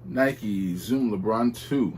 Nike Zoom Lebron II.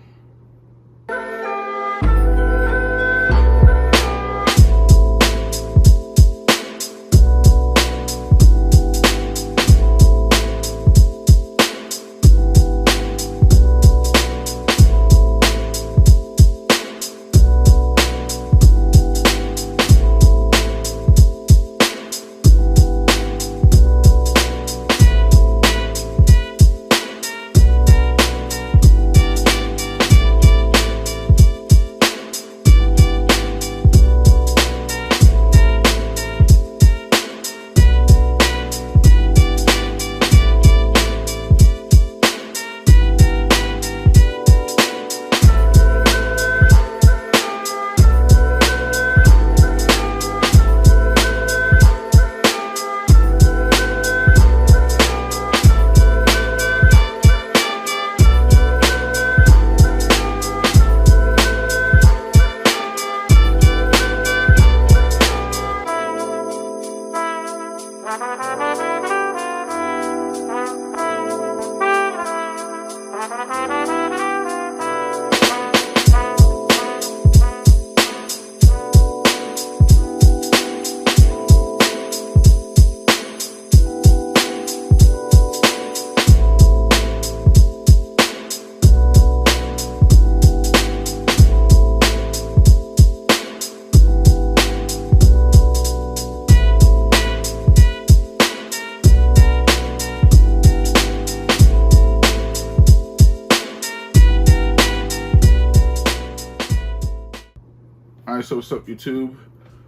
Alright, so what's up YouTube?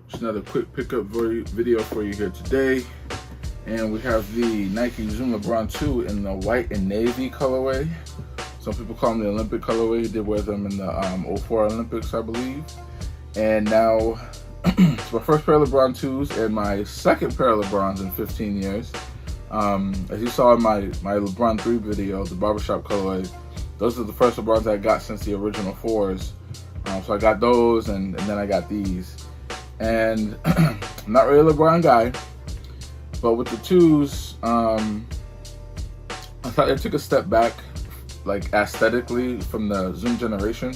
Just another quick pickup video for you here today. And we have the Nike Zoom Lebron II in the white and navy colorway. Some people call them the Olympic colorway. He did wear them in the 04 Olympics, I believe. And now, it's my first pair of LeBron 2s and my second pair of LeBrons in 15 years. As you saw in my LeBron 3 video, the barbershop colorway, those are the first LeBrons I got since the original 4s. So I got those, and then I got these. And I'm not really a LeBron guy, but with the 2s, I thought they took a step back, like aesthetically, from the Zoom generation,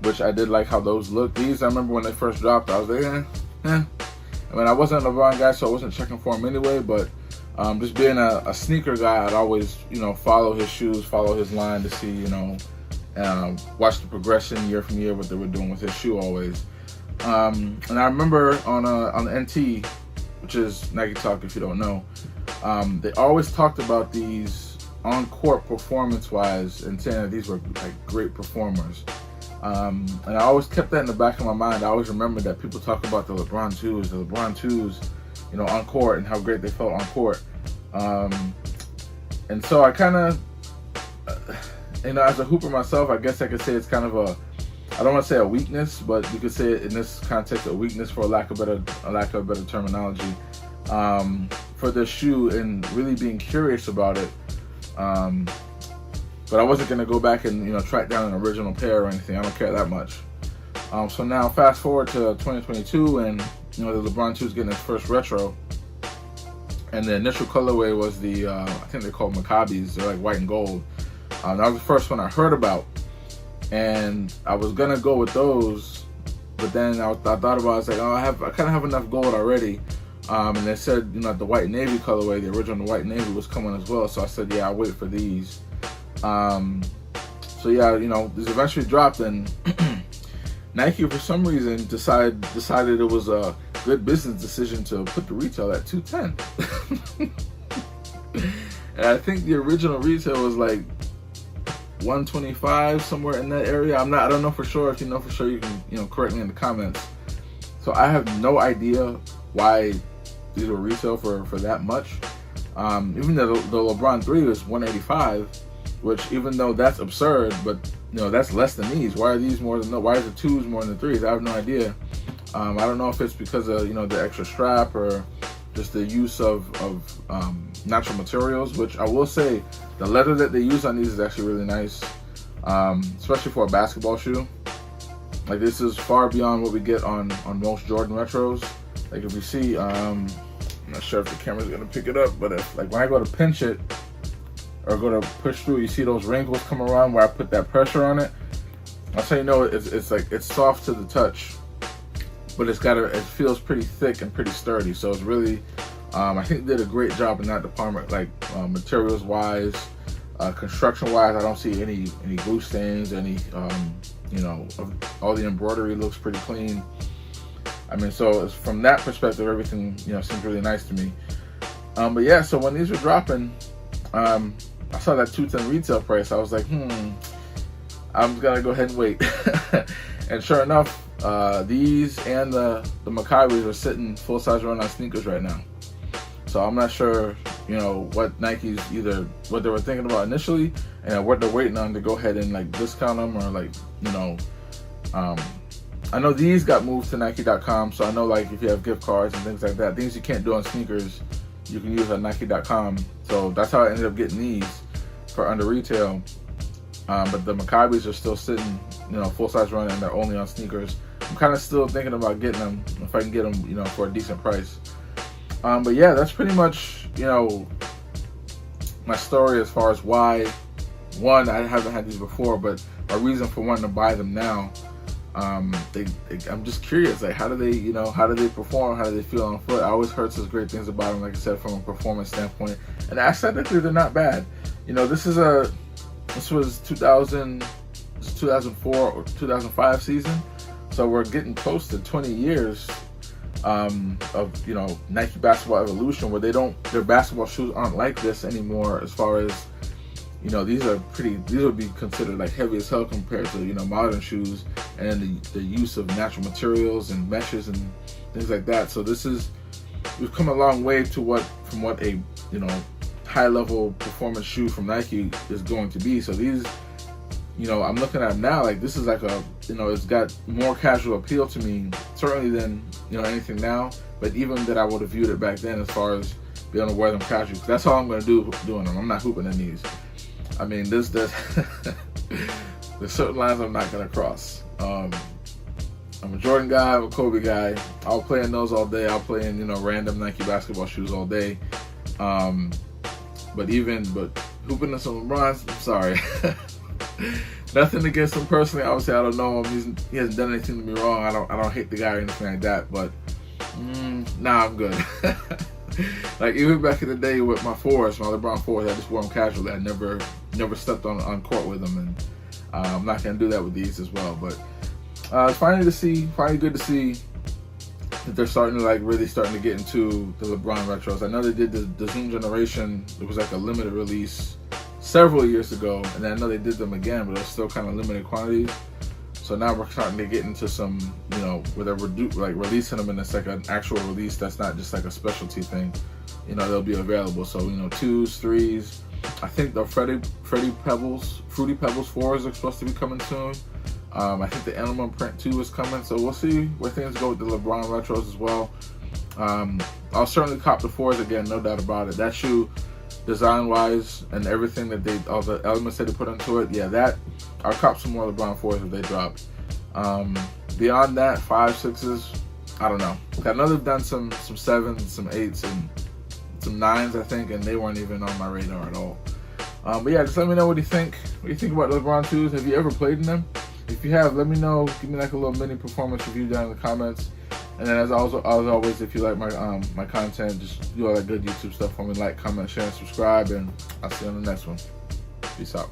which I did like how those look. These, I remember when they first dropped, I was like, I mean, I wasn't a LeBron guy, so I wasn't checking for him anyway, but just being a sneaker guy, I'd always, follow his shoes, follow his line to see, watch the progression year from year, what they were doing with his shoe always. And I remember on the NT, which is Nike Talk if you don't know, they always talked about these on-court performance-wise and saying that these were like great performers. And I always kept that in the back of my mind. I always remember that people talk about the LeBron 2s, on court and how great they felt on court. And so I kind of, as a hooper myself, I guess I could say it's kind of I don't want to say a weakness, but you could say it in this context, a weakness for a lack of better terminology, for this shoe and really being curious about it. But I wasn't going to go back and, track down an original pair or anything. I don't care that much. So now fast forward to 2022 and, the LeBron 2 is getting its first retro. And the initial colorway was the, I think they're called Maccabees. They're like white and gold. That was the first one I heard about. And I was going to go with those. But then I thought about it. I was like, I kind of have enough gold already. And they said, the white and navy colorway, the original white and navy was coming as well. So I said, yeah, I'll wait for these. So yeah, these eventually dropped, and Nike for some reason decided it was a good business decision to put the retail at $210. And I think the original retail was like $125, somewhere in that area. I don't know for sure. If you know for sure, you can correct me in the comments. So I have no idea why these were retail for that much. Even though the LeBron 3 was $185, which, even though that's absurd, but that's less than these. Why are these more than why is the 2s more than the 3s? I have no idea. I don't know if it's because of the extra strap or just the use of natural materials, which I will say the leather that they use on these is actually really nice, especially for a basketball shoe. Like, this is far beyond what we get on most Jordan retros. Like, if you see, I'm not sure if the camera's gonna pick it up, but if, like, when I go to pinch it, or go to push through, you see those wrinkles come around where I put that pressure on it. That's how you know it's like it's soft to the touch, but it feels pretty thick and pretty sturdy. So it's really, I think they did a great job in that department, like materials wise, construction wise. I don't see any glue stains, any all the embroidery looks pretty clean. I mean, so from that perspective, everything seems really nice to me. But yeah, so when these were dropping, I saw that 210 retail price. I was like, I'm gonna go ahead and wait. And sure enough, these and the Maccabis are sitting full size run on sneakers right now. So I'm not sure, what Nike's what they were thinking about initially and what they're waiting on to go ahead and like discount them, or I know these got moved to Nike.com, so I know like if you have gift cards and things like that, things you can't do on sneakers, you can use on Nike.com. So that's how I ended up getting these for under retail. But the Maccabis are still sitting, full size run, and they're only on sneakers. I'm kind of still thinking about getting them if I can get them, for a decent price. But yeah, that's pretty much, my story as far as why, one, I haven't had these before, but a reason for wanting to buy them now. I'm just curious, like how do they perform? How do they feel on foot? I always heard such great things about them, like I said, from a performance standpoint. And aesthetically, they're not bad. This was 2004 or 2005 season, so we're getting close to 20 years of Nike basketball evolution, where their basketball shoes aren't like this anymore. As far as these would be considered like heavy as hell compared to modern shoes, and the use of natural materials and meshes and things like that. So we've come a long way from what a high level performance shoe from Nike is going to be. So these, I'm looking at them now, like this is like it's got more casual appeal to me, certainly than anything now, but even that I would have viewed it back then, as far as being able to wear them casually. That's all I'm going to do doing them. I'm not hooping in these. I mean, there's certain lines I'm not going to cross. I'm a Jordan guy, I'm a Kobe guy. I'll play in those all day. I'll play in random Nike basketball shoes all day. But hooping in some LeBrons, I'm sorry. Nothing against him personally. Obviously, I don't know him. He hasn't done anything to me wrong. I don't hate the guy or anything like that. But nah, I'm good. Like even back in the day with my LeBron 4s, I just wore them casually. I never stepped on court with them, and I'm not gonna do that with these as well. But it's finally good to see that they're starting to get into the LeBron retros. I know they did the Zoom generation. It was like a limited release several years ago, and I know they did them again, but it's still kind of limited quantities. So now we're starting to get into some, where they're releasing them, and it's like an actual release that's not just like a specialty thing. They'll be available. So 2s, 3s. I think the Fruity Pebbles 4s are supposed to be coming soon. I think the Animal Print 2 is coming. So we'll see where things go with the LeBron retros as well. I'll certainly cop the 4s again, no doubt about it. That shoe, design wise and everything all the elements that they put into it, I'll cop some more LeBron 4s if they drop. Beyond that, 5s, 6s, I don't know. I know they've done some 7s, some 8s, and some 9s, I think, and they weren't even on my radar at all. But yeah, just let me know what you think. What do you think about the LeBron 2s? Have you ever played in them? If you have, let me know. Give me like a little mini performance review down in the comments. And then as always, if you like my content, just do all that good YouTube stuff for me. Like, comment, share, and subscribe. And I'll see you on the next one. Peace out.